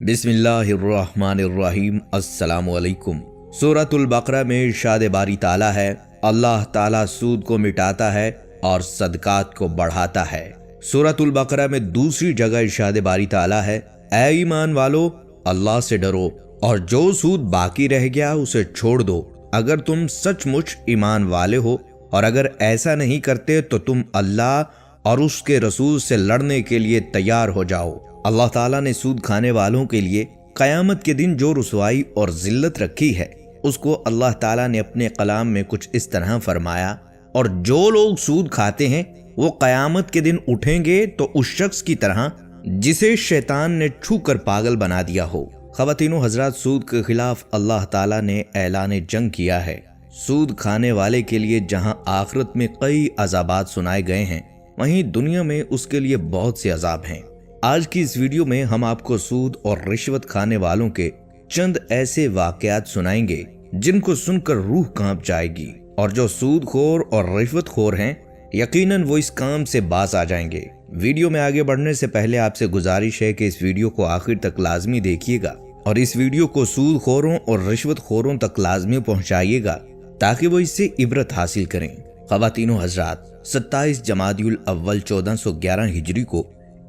बिस्मिल्लाहिर्रहमानिर्रहीम। अस्सलामुअलैकुम। सूरतुल बकरा में इरशाद बारी ताला है, अल्लाह ताला सूद को मिटाता है और सदकात को बढ़ाता है। सूरतुल बकरा में दूसरी जगह इरशाद बारी ताला है, ऐ ईमान वालो अल्लाह से डरो और जो सूद बाकी रह गया उसे छोड़ दो, अगर तुम सचमुच ईमान वाले हो, और अगर ऐसा नहीं करते तो तुम अल्लाह और उसके रसूल से लड़ने के लिए तैयार हो जाओ। अल्लाह ताला ने सूद खाने वालों के लिए क़यामत के दिन जो रुसवाई और जिल्लत रखी है उसको अल्लाह ताला ने अपने कलाम में कुछ इस तरह फरमाया, और जो लोग सूद खाते हैं वो क़यामत के दिन उठेंगे तो उस शख्स की तरह जिसे शैतान ने छू कर पागल बना दिया हो। ख़वातीनो हज़रात, सूद के खिलाफ अल्लाह ताला ने ऐलान जंग किया है। सूद खाने वाले के लिए जहां आखिरत में कई अज़ाबात सुनाए गए हैं, वहीं दुनिया में उसके लिए बहुत से अज़ाब हैं। आज की इस वीडियो में हम आपको सूद और रिश्वत खाने वालों के चंद ऐसे वाकयात सुनाएंगे जिनको सुनकर रूह कांप जाएगी, और जो सूदखोर और रिश्वतखोर हैं यकीनन वो इस काम से बाज आ जाएंगे। वीडियो में आगे बढ़ने से पहले आपसे गुजारिश है कि इस वीडियो को आखिर तक लाजमी देखिएगा और इस वीडियो को सूदखोरों और रिश्वतखोरों तक लाजमी पहुंचाइएगा ताकि वो इससे इबरत हासिल करें। ख़वातीनो हज़रात, 27 जमादियुल अव्वल 1411 हिजरी को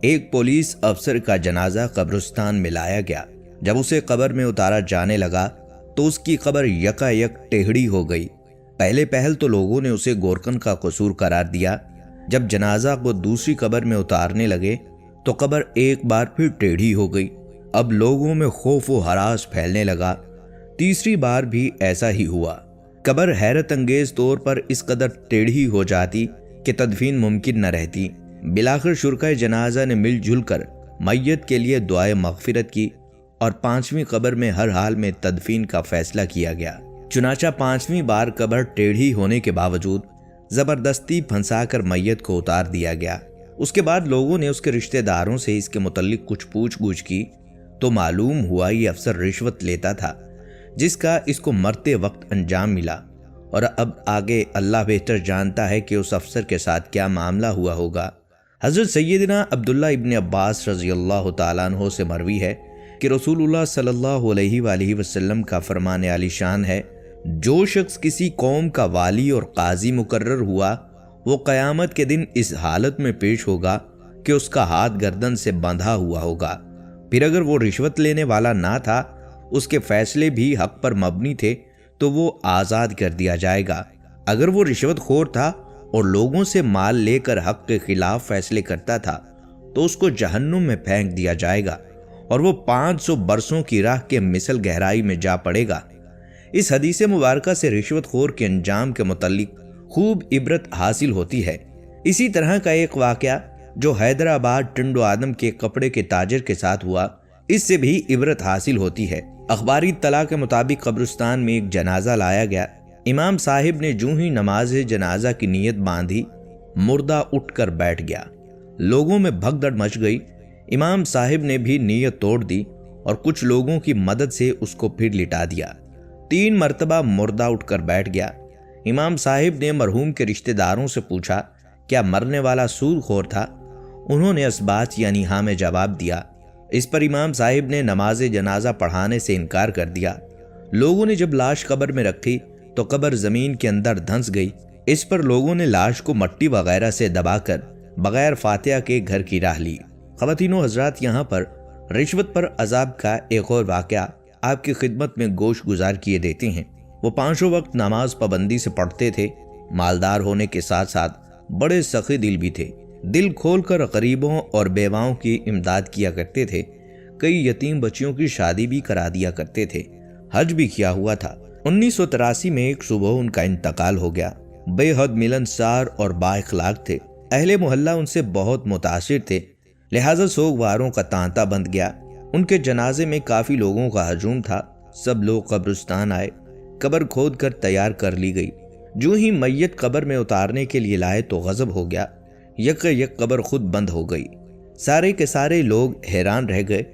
एक पुलिस अफसर का जनाजा कब्रिस्तान में लाया गया। जब उसे कब्र में उतारा जाने लगा तो उसकी कब्र यकायक टेढ़ी हो गई। पहले पहल तो लोगों ने उसे गोरकन का कसूर करार दिया। जब जनाजा को दूसरी कब्र में उतारने लगे तो कब्र एक बार फिर टेढ़ी हो गई। अब लोगों में खौफ व हरास फैलने लगा। तीसरी बार भी ऐसा ही हुआ। कब्र हैरत अंगेज तौर पर इस कदर टेढ़ी हो जाती कि तदफीन मुमकिन न रहती। बिलाखिर शुरकाए जनाजा ने मिलजुल कर मैयत के लिए दुआए मगफिरत की और 5वीं कब्र में हर हाल में तदफीन का फैसला किया गया। चुनाचा 5वीं बार कब्र टेढ़ी होने के बावजूद जबरदस्ती फंसाकर मैयत को उतार दिया गया। उसके बाद लोगों ने उसके रिश्तेदारों से इसके मुतल्लिक कुछ पूछ-गूछ की तो मालूम हुआ ये अफसर रिश्वत लेता था, जिसका इसको मरते वक्त अंजाम मिला। और अब आगे अल्लाह बेहतर जानता है कि उस अफसर के साथ क्या मामला हुआ होगा। हज़रत सैयदना अब्दुल्ला इब्न अब्बास रज़ियल्लाहु ताला अन्हो से मरवी है कि रसूलुल्लाह सल्लल्लाहु अलैहि वसल्लम का फरमान आली शान है, जो शख्स किसी कौम का वाली और काजी मुकर्रर हुआ वो क़यामत के दिन इस हालत में पेश होगा कि उसका हाथ गर्दन से बंधा हुआ होगा। फिर अगर वो रिश्वत लेने वाला ना था, उसके फैसले भी हक पर मबनी थे, तो वो आज़ाद कर दिया जाएगा। अगर वो रिश्वतखोर था और लोगों से माल लेकर हक के खिलाफ फैसले करता था तो उसको जहन्नुम में फेंक दिया जाएगा और वो 500 बरसों की राह के मिसल गहराई में जा पड़ेगा। इस हदीस मुबारका से रिश्वतखोर के अंजाम के मुतल्लिक खूब इबरत हासिल होती है। इसी तरह का एक वाकया जो हैदराबाद टंडो आदम के कपड़े के ताजर के साथ हुआ, इससे भी इबरत हासिल होती है। अखबारी तला के मुताबिक कब्रिस्तान में एक जनाजा लाया गया। इमाम साहिब ने जूं ही नमाज जनाजा की नीयत बांधी, मुर्दा उठकर बैठ गया। लोगों में भगदड़ मच गई। इमाम साहिब ने भी नीयत तोड़ दी और कुछ लोगों की मदद से उसको फिर लिटा दिया। 3 मरतबा मुर्दा उठकर बैठ गया। इमाम साहिब ने मरहूम के रिश्तेदारों से पूछा, क्या मरने वाला सूदखोर था? उन्होंने असबात यानी हाँ में जवाब दिया। इस पर इमाम साहिब ने नमाज जनाजा पढ़ाने से इनकार कर दिया। लोगों ने जब लाश कब्र में रखी तो कब्र जमीन के अंदर धंस गई। इस पर लोगों ने लाश को मट्टी वगैरह से दबाकर बगैर फातिहा के घर की राह ली। ख़वातीनो हज़रात, यहाँ पर रिश्वत पर अजाब का एक और वाक़या आपकी खिदमत में गोश गुजार किए देते हैं। वो 5 वक्त नमाज पाबंदी से पढ़ते थे। मालदार होने के साथ साथ बड़े सखी दिल भी थे। दिल खोलकर गरीबों और बेवाओं की इमदाद किया करते थे। कई यतीम बच्चियों की शादी भी करा दिया करते थे। हज भी किया हुआ था। 1983 में एक सुबह उनका इंतकाल हो गया। बेहद मिलनसार और बाइखलाक थे। अहले मोहल्ला उनसे बहुत मुतासिर थे, लिहाजा सोगवारों का तांता बंध गया। उनके जनाजे में काफी लोगों का हजूम था। सब लोग कब्रिस्तान आए। कब्र खोद कर तैयार कर ली गई। जो ही मैयत कब्र में उतारने के लिए लाए तो गजब हो गया। यक कब्र खुद बंद हो गई। सारे के सारे लोग हैरान रह गए।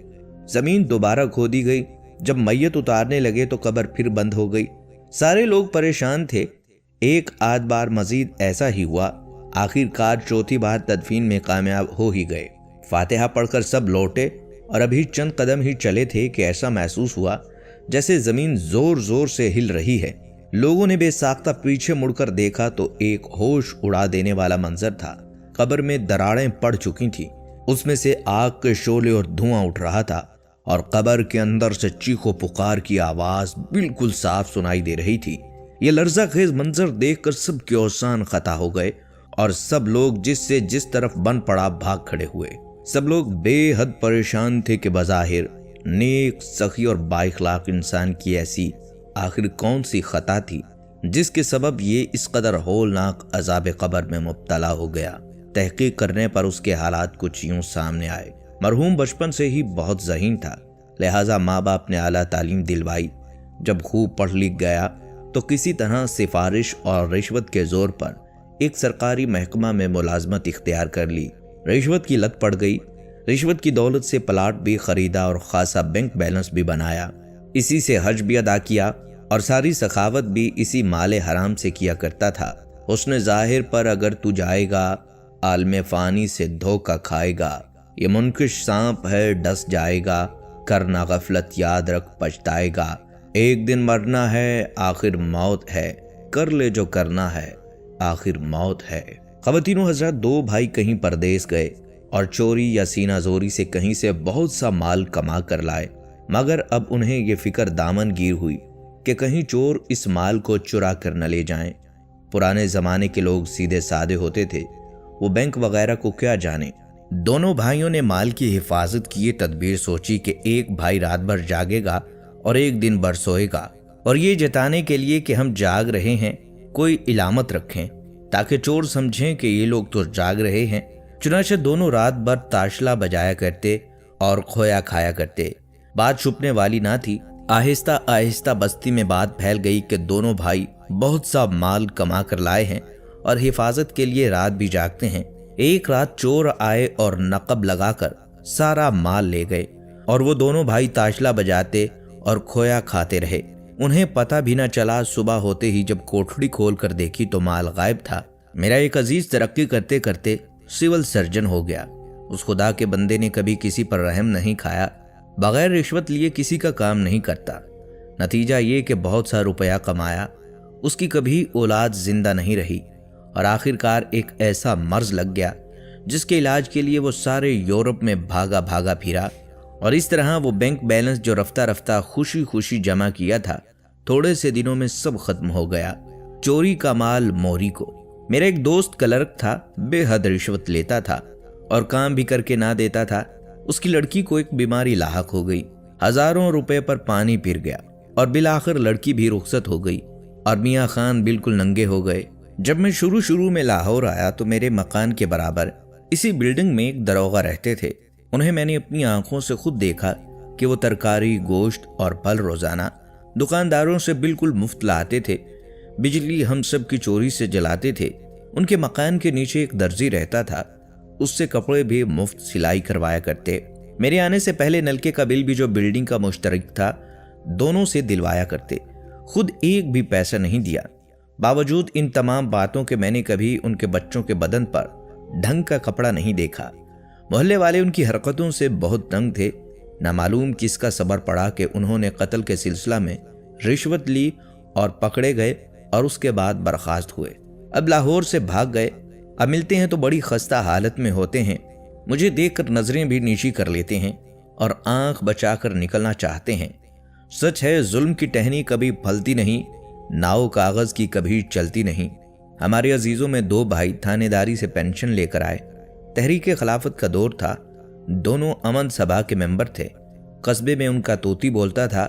जमीन दोबारा खोदी गई। जब मैयत उतारने लगे तो कब्र फिर बंद हो गई। सारे लोग परेशान थे। एक आध बार मजीद ऐसा ही हुआ। आखिरकार चौथी बार तदफीन में कामयाब हो ही गए। फातिहा पढ़कर सब लौटे और अभी चंद कदम ही चले थे कि ऐसा महसूस हुआ जैसे जमीन जोर जोर से हिल रही है। लोगों ने बेसाख्ता पीछे मुड़कर देखा तो एक होश उड़ा देने वाला मंजर था। कब्र में दरारें पड़ चुकी थी, उसमें से आग के शोले और धुआं उठ रहा था और कब्र के अंदर से चीखो पुकार की आवाज बिल्कुल साफ सुनाई दे रही थी। ये लर्ज़ाखेज मंजर देखकर सबके औसान खता हो गए और सब लोग जिससे जिस तरफ बन पड़ा भाग खड़े हुए। सब लोग बेहद परेशान थे कि बज़ाहिर नेक, सखी और बाइखलाक इंसान की ऐसी आखिर कौन सी खता थी जिसके सबब ये इस कदर होलनाक अजाब कब्र में मुब्तला हो गया। तहकीक करने पर उसके हालात कुछ यूं सामने आए। मरहूम बचपन से ही बहुत ज़हीन था, लिहाजा माँ बाप ने आला तालीम दिलवाई। जब खूब पढ़ लिख गया तो किसी तरह सिफारिश और रिश्वत के जोर पर एक सरकारी महकमा में मुलाजमत इख्तियार कर ली। रिश्वत की लत पड़ गई। रिश्वत की दौलत से प्लाट भी खरीदा और खासा बैंक बैलेंस भी बनाया। इसी से हज भी अदा किया और सारी सखावत भी इसी माले हराम से किया करता था। उसने जाहिर पर अगर तू जाएगा आलमे फानी से धोखा खाएगा, ये मुनकिश सांप है डस जाएगा, करना गफलत याद रख पछताएगा, एक दिन मरना है आखिर मौत है, कर ले जो करना है आखिर मौत है। ख़वातीनो हज़रात, दो भाई कहीं परदेश गए और चोरी या सीना जोरी से कहीं से बहुत सा माल कमा कर लाए, मगर अब उन्हें ये फिक्र दामन गिर हुई कि कहीं चोर इस माल को चुरा कर न ले जाएं। पुराने ज़माने के लोग सीधे सादे होते थे, वो बैंक वगैरह को क्या जाने। दोनों भाइयों ने माल की हिफाजत की ये तदबीर सोची कि एक भाई रात भर जागेगा और एक दिन भर सोएगा, और ये जताने के लिए कि हम जाग रहे हैं कोई इलामत रखें ताकि चोर समझें कि ये लोग तो जाग रहे हैं। चुनांचे दोनों रात भर ताशला बजाया करते और खोया खाया करते। बात छुपने वाली ना थी। आहिस्ता आहिस्ता बस्ती में बात फैल गई कि दोनों भाई बहुत सा माल कमा कर लाए हैं और हिफाजत के लिए रात भी जागते हैं। एक रात चोर आए और नकब लगाकर सारा माल ले गए और वो दोनों भाई ताशला बजाते और खोया खाते रहे। उन्हें पता भी न चला। सुबह होते ही जब कोठड़ी खोल कर देखी तो माल गायब था। मेरा एक अजीज तरक्की करते करते सिविल सर्जन हो गया। उस खुदा के बंदे ने कभी किसी पर रहम नहीं खाया, बगैर रिश्वत लिए किसी का काम नहीं करता। नतीजा ये कि बहुत सा रुपया कमाया, उसकी कभी औलाद जिंदा नहीं रही और आखिरकार एक ऐसा मर्ज लग गया जिसके इलाज के लिए वो सारे यूरोप में भागा भागा फिरा और इस तरह वो बैंक बैलेंस जो रफ्ता रफ्ता खुशी खुशी जमा किया था थोड़े से दिनों में सब खत्म हो गया। चोरी का माल मोरी को। मेरा एक दोस्त क्लर्क था, बेहद रिश्वत लेता था और काम भी करके ना देता था। उसकी लड़की को एक बीमारी लाहक हो गई, हजारों रुपए पर पानी फिर गया और बिलाखिर लड़की भी रुखसत हो गई और मियाँ खान बिल्कुल नंगे हो गए। जब मैं शुरू में लाहौर आया तो मेरे मकान के बराबर इसी बिल्डिंग में एक दरोगा रहते थे। उन्हें मैंने अपनी आंखों से खुद देखा कि वो तरकारी, गोश्त और फल रोजाना दुकानदारों से बिल्कुल मुफ्त लाते थे। बिजली हम सब की चोरी से जलाते थे। उनके मकान के नीचे एक दर्जी रहता था, उससे कपड़े भी मुफ्त सिलाई करवाया करते। मेरे आने से पहले नलके का बिल भी जो बिल्डिंग का मुश्तरक था दोनों से दिलवाया करते। खुद एक भी पैसा नहीं दिया। बावजूद इन तमाम बातों के मैंने कभी उनके बच्चों के बदन पर ढंग का कपड़ा नहीं देखा। मोहल्ले वाले उनकी हरकतों से बहुत तंग थे। ना मालूम किसका सबर पड़ा कि उन्होंने कत्ल के सिलसिला में रिश्वत ली और पकड़े गए और उसके बाद बर्खास्त हुए। अब लाहौर से भाग गए। अब मिलते हैं तो बड़ी खस्ता हालत में होते हैं। मुझे देखकर नजरें भी नीची कर लेते हैं और आंख बचाकर निकलना चाहते हैं। सच है, जुल्म की टहनी कभी फलती नहीं, नाव कागज की कभी चलती नहीं। हमारे अजीजों में दो भाई थानेदारी से पेंशन लेकर आए। तहरीक खिलाफत का दौर था। दोनों अमन सभा के मेंबर थे। कस्बे में उनका तोती बोलता था।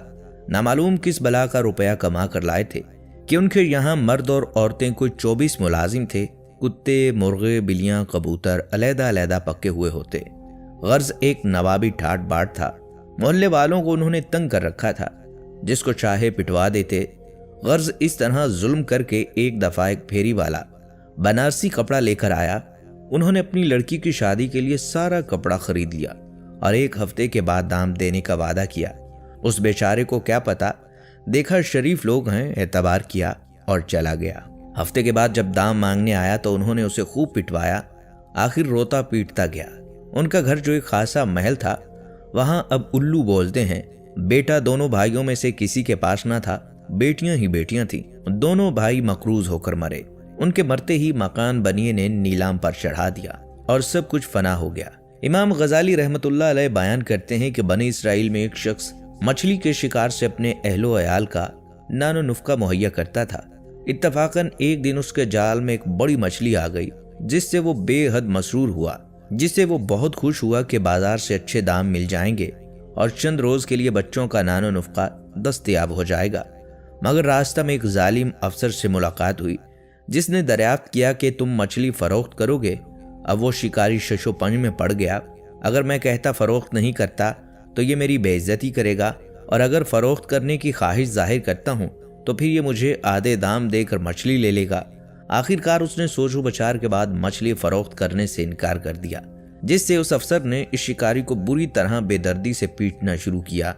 नामालूम किस बला का रुपया कमा कर लाए थे कि उनके यहाँ मर्द और औरतें कोई 24 मुलाजिम थे। कुत्ते, मुर्गे, बिल्लियां, कबूतर अलहदा अलहदा पक्के हुए होते। गर्ज एक नवाबी ठाट बाट था। मोहल्ले वालों को उन्होंने तंग कर रखा था, जिसको चाहे पिटवा देते। गर्ज इस तरह जुल्म करके एक दफा एक फेरी वाला बनारसी कपड़ा लेकर आया। उन्होंने अपनी लड़की की शादी के लिए सारा कपड़ा खरीद लिया और एक हफ्ते के बाद दाम देने का वादा किया। उस बेचारे को क्या पता, देखा शरीफ लोग हैं, एतबार किया और चला गया। हफ्ते के बाद जब दाम मांगने आया तो उन्होंने उसे खूब पिटवाया। आखिर रोता पीटता गया। उनका घर जो एक खासा महल था वहाँ अब उल्लू बोलते हैं। बेटा दोनों भाइयों में से किसी के पास ना था, बेटियां ही बेटियां थीं। दोनों भाई मकरूज होकर मरे। उनके मरते ही मकान बनिए ने नीलाम पर चढ़ा दिया और सब कुछ फना हो गया। इमाम गजाली रहमतुल्लाह अलैह बयान करते हैं कि बनी इसराइल में एक शख्स मछली के शिकार से अपने अहलो अयाल का नानो नुफ्का मुहैया करता था। इत्तफाकन एक दिन उसके जाल में एक बड़ी मछली आ गई, जिससे वो बेहद मसरूर हुआ, जिससे वो बहुत खुश हुआ कि बाजार से अच्छे दाम मिल जाएंगे और चंद रोज के लिए बच्चों का नानो नुफ्का दस्तयाब हो जाएगा। मगर रास्ता में एक जालिम अफसर से मुलाकात हुई, जिसने दरियाफ्त किया कि तुम मछली फरोख्त करोगे। अब वो शिकारी शशोपंज में पड़ गया। अगर मैं कहता फरोख्त नहीं करता तो ये मेरी बेइज्जती करेगा, और अगर फरोख्त करने की ख्वाहिश जाहिर करता हूँ तो फिर ये मुझे आधे दाम देकर मछली ले लेगा। आखिरकार उसने सोचो बचार के बाद मछली फरोख्त करने से इनकार कर दिया, जिससे उस अफसर ने इस शिकारी को बुरी तरह बेदर्दी से पीटना शुरू किया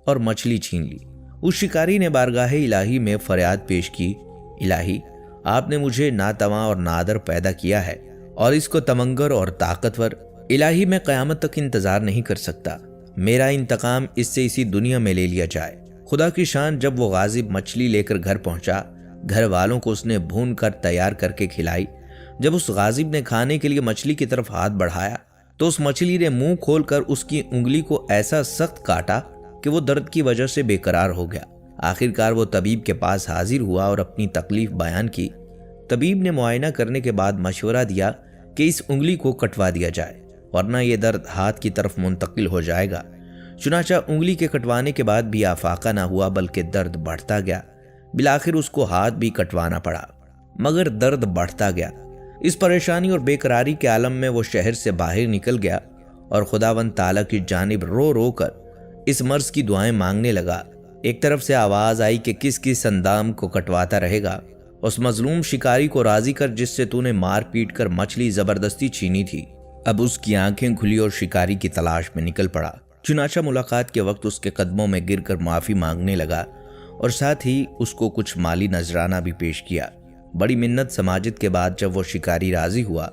और मछली छीन ली। उस शिकारी ने बारगाह इलाही में फरियाद पेश की, इलाही आपने मुझे नातवा और नादर पैदा किया है और इसको तमंगर और ताकतवर। इलाही मैं क़यामत तक इंतजार नहीं कर सकता, मेरा इंतकाम इससे इसी दुनिया में ले लिया जाए। खुदा की शान, जब वो गाजिब मछली लेकर घर पहुंचा, घर वालों को उसने भून कर तैयार करके खिलाई। जब उस गाजिब ने खाने के लिए मछली की तरफ हाथ बढ़ाया तो उस मछली ने मुंह खोलकर उसकी उंगली को ऐसा सख्त काटा कि वो दर्द की वजह से बेकरार हो गया। आखिरकार वो तबीब के पास हाजिर हुआ और अपनी तकलीफ बयान की। तबीब ने मुआयना करने के बाद मशवरा दिया कि इस उंगली को कटवा दिया जाए, वरना ये दर्द हाथ की तरफ मुंतकिल हो जाएगा। चुनाचा उंगली के कटवाने के बाद भी आफाका ना हुआ, बल्कि दर्द बढ़ता गया। बिलाखिर उसको हाथ भी कटवाना पड़ा, मगर दर्द बढ़ता गया। इस परेशानी और बेकरारी के आलम में वो शहर से बाहर निकल गया और खुदावंद ताला की जानिब रो रो कर इस मर्ज की दुआएं मांगने लगा। एक तरफ से आवाज आई कि किस किस अंदाम को कटवाता रहेगा, उस मजलूम शिकारी को राजी कर जिससे तूने मार पीट कर मछली जबरदस्ती छीनी थी। अब उसकी आंखें खुली और शिकारी की तलाश में निकल पड़ा। चुनाचा मुलाकात के वक्त उसके कदमों में गिरकर माफी मांगने लगा और साथ ही उसको कुछ माली नजराना भी पेश किया। बड़ी मिन्नत समाजित के बाद जब वो शिकारी राजी हुआ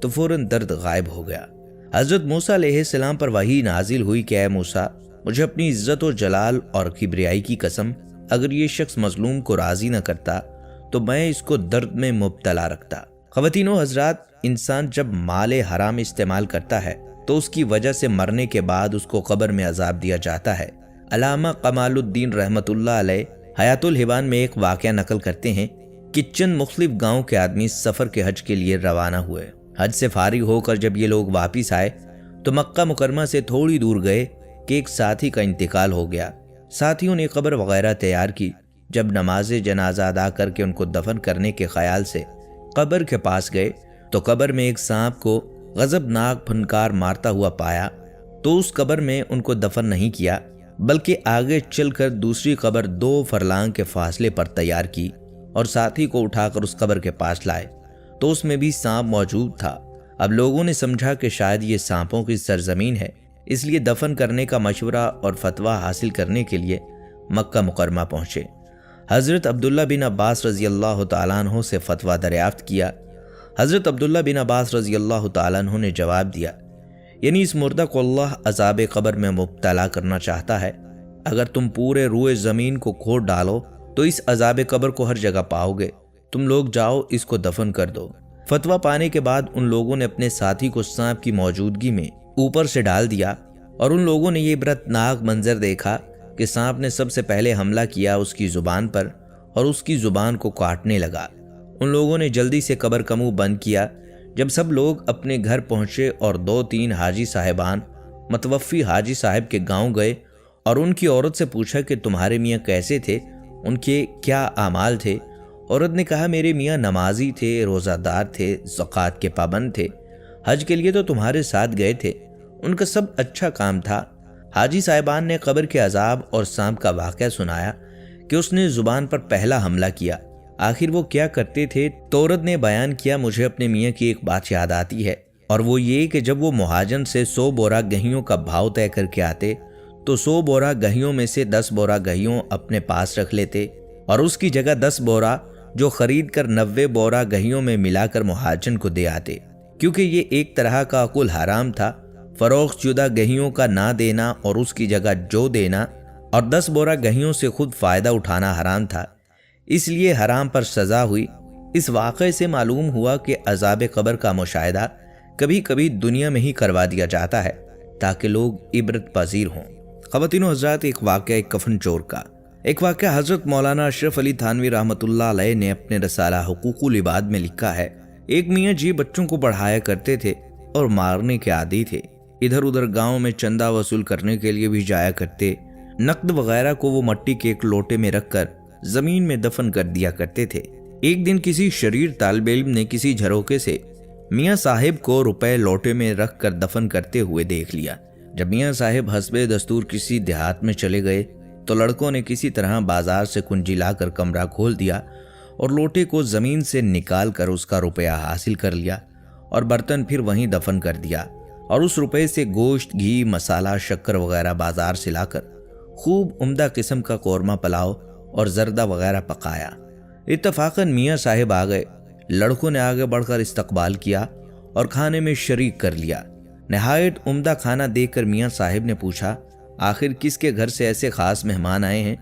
तो फौरन दर्द गायब हो गया। हजरत मूसा अलैहिस्सलाम पर वही नाजिल हुई कि ऐ मूसा, मुझे अपनी इज्जत और जलाल और किबरियाई की कसम, अगर ये शख्स मजलूम को राजी न करता तो मैं इसको दर्द में मुब्तला रखता। ख़वातीनो हजरात, इंसान जब माले हराम इस्तेमाल करता है तो उसकी वजह से मरने के बाद उसको कब्र में अजाब दिया जाता है। अल्लामा कमालुद्दीन रहमतुल्लाह अलैह हयातुल हिबान में एक वाक़या नकल करते हैं कि चंद मुख्तलिफ गाँव के आदमी सफ़र के हज के लिए रवाना हुए। हज से फारिग होकर जब ये लोग वापिस आए तो मक्का मुकरमा से थोड़ी दूर गए कि एक साथी का इंतकाल हो गया। साथियों ने कब्र वगैरह तैयार की। जब नमाज जनाजा अदा करके उनको दफन करने के ख्याल से कब्र के पास गए तो कब्र में एक सांप को गजबनाक फनकार मारता हुआ पाया, तो उस कब्र में उनको दफन नहीं किया, बल्कि आगे चलकर दूसरी कब्र 2 फरलांग के फासले पर तैयार की और साथी को उठाकर उस कब्र के पास लाए तो उसमें भी सांप मौजूद था। अब लोगों ने समझा कि शायद ये सांपों की सरजमीन है, इसलिए दफन करने का मशवरा और फतवा हासिल करने के लिए मक्का मुकरमा पहुंचे। हज़रत अब्दुल्ला बिन अब्बास रज़ी अल्लाह तआला अन्हु से फतवा दरियाफ्त किया। हज़रत अब्दुल्ला बिन अब्बास रज़ी अल्लाह तआला अन्हु ने जवाब दिया, यानी इस मुर्दा को अल्लाह अज़ाब कब्र में मुब्तला करना चाहता है। अगर तुम पूरे रूए ज़मीन को खोद डालो तो इस अज़ाब कब्र को हर जगह पाओगे। तुम लोग जाओ, इसको दफन कर दो। फतवा पाने के बाद उन लोगों ने अपने साथी को सांप की मौजूदगी में ऊपर से डाल दिया और उन लोगों ने ये इबरतनाक मंजर देखा कि सांप ने सबसे पहले हमला किया उसकी जुबान पर और उसकी जुबान को काटने लगा। उन लोगों ने जल्दी से कब्र का मुंह बंद किया। जब सब लोग अपने घर पहुंचे और 2-3 हाजी साहिबान मतवफ़ी हाजी साहब के गांव गए और उनकी औरत से पूछा कि तुम्हारे मियाँ कैसे थे, उनके क्या आमाल थे। औरत ने कहा, मेरे मियाँ नमाजी थे, रोज़ादार थे, ज़कात के पाबंद थे, हज के लिए तो तुम्हारे साथ गए थे, उनका सब अच्छा काम था। हाजी साहिबान ने कब्र के अजाब और सांप का वाक़या सुनाया कि उसने ज़ुबान पर पहला हमला किया। आखिर वो क्या करते थे? तो औरत ने बयान किया, मुझे अपने मियाँ की एक बात याद आती है, और वो ये कि जब वो महाजन से 100 बोरा गहियों का भाव तय करके आते तो 100 बोरा गहियों में से 10 बोरा गहियों अपने पास रख लेते और उसकी जगह 10 बोरा जो खरीद कर 90 बोरा गहियों में मिलाकर महाजन को दे आते। क्योंकि ये एक तरह का अकुल हराम था, फरोख्त शुदा गहियों का ना देना और उसकी जगह जो देना और 10 बोरा गहियों से खुद फ़ायदा उठाना हराम था, इसलिए हराम पर सज़ा हुई। इस वाक़े से मालूम हुआ कि अज़ाब क़ब्र का मुशाहिदा कभी कभी दुनिया में ही करवा दिया जाता है ताकि लोग इबरत पज़ीर हों। ख़वातीन हज़रात, एक वाक़या एक कफन चोर का। एक वाक़या हज़रत मौलाना अशरफ अली थानवी रहमतुल्लाह अलैह ने अपने रसाला हुकूकुल इबाद में लिखा है। एक मियाँ जी बच्चों को पढ़ाया करते थे और मारने के आदी थे। इधर उधर गांव में चंदा वसूल करने के लिए भी जाया करते। नकद वगैरह को वो मट्टी के एक लोटे में रखकर जमीन में दफन कर दिया करते थे। एक दिन किसी शरीर तालिबे इल्म ने किसी झरोके से मियाँ साहिब को रुपए लोटे में रख कर दफन करते हुए देख लिया। जब मियाँ साहिब हस्बे दस्तूर किसी देहात में चले गए तो लड़कों ने किसी तरह बाजार से कुंजी लाकर कमरा खोल दिया और लोटे को जमीन से निकाल कर उसका रुपया हासिल कर लिया और बर्तन फिर वहीं दफन कर दिया और उस रुपए से गोश्त, घी, मसाला, शक्कर वगैरह बाजार से लाकर खूब उम्दा किस्म का कौरमा पुलाव और जर्दा वगैरह पकाया। इत्तफाकन मियाँ साहिब आ गए। लड़कों ने आगे बढ़कर इस्तकबाल किया और खाने में शरीक कर लिया। नहायत उम्दा खाना देखकर मियाँ साहिब ने पूछा, आखिर किसके घर से ऐसे खास मेहमान आए हैं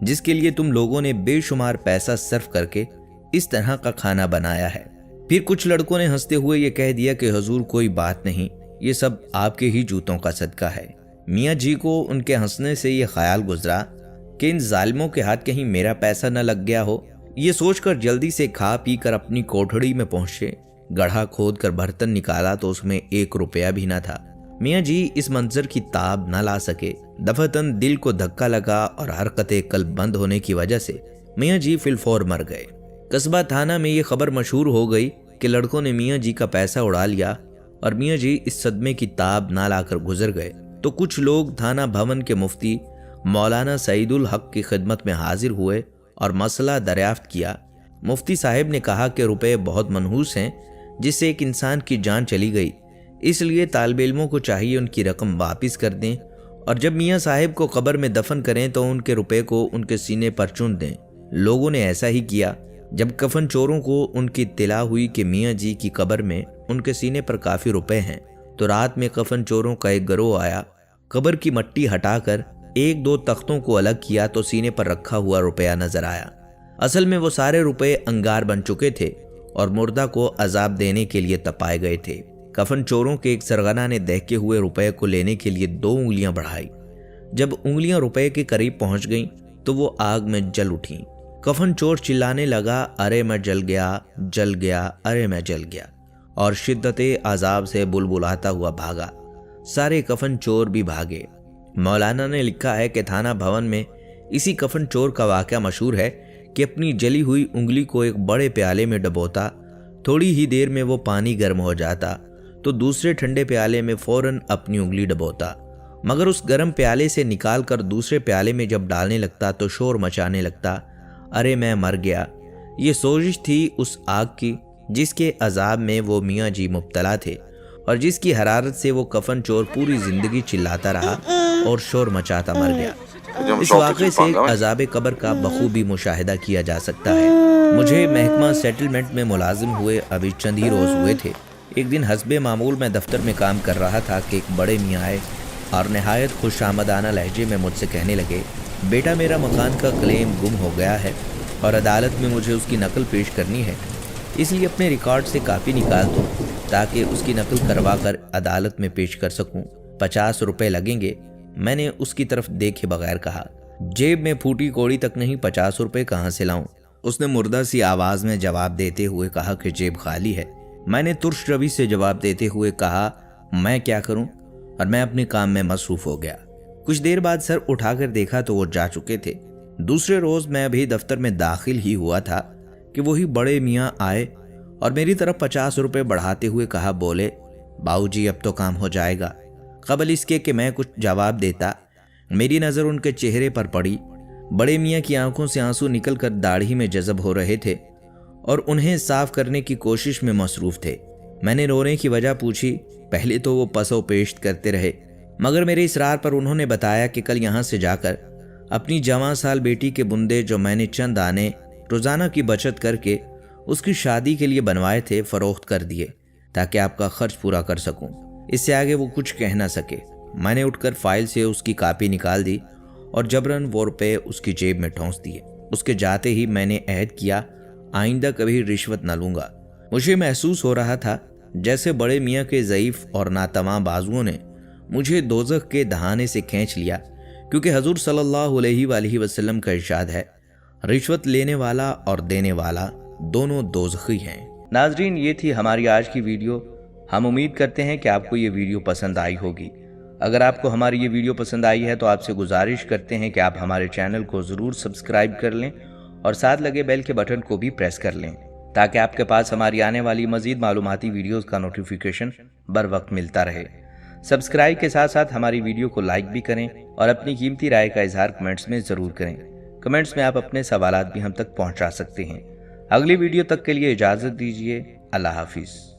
जिसके लिए तुम लोगों ने बेशुमार पैसा सर्फ करके इस तरह का खाना बनाया है? फिर कुछ लड़कों ने हंसते हुए ये कह दिया कि हुजूर कोई बात नहीं, ये सब आपके ही जूतों का सदका है। मियाँ जी को उनके हंसने से ये ख्याल गुजरा कि इन जालिमों के हाथ कहीं मेरा पैसा न लग गया हो। ये सोचकर जल्दी से खा पी कर अपनी कोठड़ी में पहुंचे। गड्ढा खोद कर बर्तन निकाला तो उसमें 1 रुपया भी न था। मियाँ जी इस मंजर की ताब न ला सके। दफतन दिल को धक्का लगा और हरकते कल्ब बंद होने की वजह से मियाँ जी फिलफौर मर गए। कस्बा थाना में ये खबर मशहूर हो गई कि लड़कों ने मियाँ जी का पैसा उड़ा लिया और मियाँ जी इस सदमे की ताब ना लाकर गुजर गए। तो कुछ लोग थाना भवन के मुफ्ती मौलाना सईदुल हक की खिदमत में हाजिर हुए और मसला दरियाफ्त किया। मुफ्ती साहब ने कहा कि रुपए बहुत मनहूस हैं, जिससे एक इंसान की जान चली गई, इसलिए तालिबे इल्मों को चाहिए उनकी रकम वापस कर दें और जब मियाँ साहब को कब्र में दफन करें तो उनके रुपए को उनके सीने पर चुन दें। लोगों ने ऐसा ही किया। जब कफन चोरों को उनकी इत्तिला हुई कि मियाँ जी की कब्र में उनके सीने पर काफ़ी रुपए हैं, तो रात में कफन चोरों का एक गिरोह आया। कब्र की मट्टी हटाकर 1-2 तख्तों को अलग किया तो सीने पर रखा हुआ रुपया नजर आया। असल में वो सारे रुपए अंगार बन चुके थे और मुर्दा को अजाब देने के लिए तपाए गए थे। कफन चोरों के एक सरगना ने दहके हुए रुपए को लेने के लिए 2 उंगलियां बढ़ाई। जब उंगलियां रुपए के करीब पहुंच गईं तो वो आग में जल उठी। कफन चोर चिल्लाने लगा, अरे मैं जल गया, जल गया, अरे मैं जल गया, और शिद्दते अजाब से बुलबुलाता हुआ भागा। सारे कफन चोर भी भागे। मौलाना ने लिखा है कि थाना भवन में इसी कफन चोर का वाक़या मशहूर है कि अपनी जली हुई उंगली को एक बड़े प्याले में डबोता, थोड़ी ही देर में वो पानी गर्म हो जाता तो दूसरे ठंडे प्याले में फौरन अपनी उंगली डबोता, मगर उस गर्म प्याले से निकाल कर दूसरे प्याले में जब डालने लगता तो शोर मचाने लगता, अरे मैं मर गया। ये सोजिश थी उस आग की जिसके अजाब में वो मियाँ जी मुब्तला थे और जिसकी हरारत से वो कफन चोर पूरी जिंदगी चिल्लाता रहा और शोर मचाता मर गया। इस वाक़े से अजाब कब्र का बखूबी मुशाहिदा किया जा सकता है। मुझे महकमा सेटलमेंट में मुलाजिम हुए अभी चंद ही रोज़ हुए थे। एक दिन हस्बे मामूल मैं दफ्तर में काम कर रहा था कि एक बड़े मियाँ आए और नहायत खुशामदाना लहजे में मुझसे कहने लगे, बेटा मेरा मकान का क्लेम गुम हो गया है और अदालत में मुझे उसकी नकल पेश करनी है, इसलिए अपने रिकॉर्ड से कापी निकाल दो ताकि उसकी नकल करवा कर अदालत में पेश कर सकूं। 50 रुपए लगेंगे। मैंने उसकी तरफ देखे बगैर कहा, जेब में फूटी कौड़ी तक नहीं, 50 रुपए कहाँ से लाऊं? उसने मुर्दा सी आवाज में जवाब देते हुए कहा कि जेब खाली है। मैंने तुर्श रवि से जवाब देते हुए कहा, मैं क्या करूं? और मैं अपने काम में मसरूफ हो गया। कुछ देर बाद सर उठाकर देखा तो वो जा चुके थे। दूसरे रोज मैं अभी दफ्तर में दाखिल ही हुआ था कि वही बड़े मियाँ आए और मेरी तरफ 50 रुपए बढ़ाते हुए कहा, बोले, बाबूजी अब तो काम हो जाएगा। कबल इसके कि मैं कुछ जवाब देता, मेरी नज़र उनके चेहरे पर पड़ी। बड़े मियाँ की आंखों से आंसू निकल कर दाढ़ी में जज़ब हो रहे थे और उन्हें साफ करने की कोशिश में मसरूफ़ थे। मैंने रोने की वजह पूछी। पहले तो वो पसो पेश करते रहे, मगर मेरे इसरार पर उन्होंने बताया कि कल यहाँ से जाकर अपनी जवां साल बेटी के बुंदे जो मैंने चंद आने रोज़ाना की बचत करके उसकी शादी के लिए बनवाए थे फ़रोख्त कर दिए ताकि आपका खर्च पूरा कर सकूं। इससे आगे वो कुछ कह ना सके। मैंने उठकर फाइल से उसकी कॉपी निकाल दी और जबरन वो रुपए उसकी जेब में ठोंस दिए। उसके जाते ही मैंने अहद किया, आइंदा कभी रिश्वत न लूंगा। मुझे महसूस हो रहा था जैसे बड़े मियाँ के ज़ईफ और नातमाम बाजुओं ने मुझे दोज़ख के दहाने से खींच लिया, क्योंकि हजूर सल्लल्लाहु अलैहि वसल्लम का इरशाद है, रिश्वत लेने वाला और देने वाला दोनों दोज़खी हैं। नाजरीन, ये थी हमारी आज की वीडियो। हम उम्मीद करते हैं कि आपको ये वीडियो पसंद आई होगी। अगर आपको हमारी ये वीडियो पसंद आई है तो आपसे गुजारिश करते हैं कि आप हमारे चैनल को ज़रूर सब्सक्राइब कर लें और साथ लगे बेल के बटन को भी प्रेस कर लें, ताकि आपके पास हमारी आने वाली मज़ीद मालूमाती वीडियोस का नोटिफिकेशन बर वक्त मिलता रहे। सब्सक्राइब के साथ साथ हमारी वीडियो को लाइक भी करें और अपनी कीमती राय का इजहार कमेंट्स में ज़रूर करें। कमेंट्स में आप अपने सवालात भी हम तक पहुँचा सकते हैं। अगली वीडियो तक के लिए इजाज़त दीजिए। अल्लाह हाफिज़।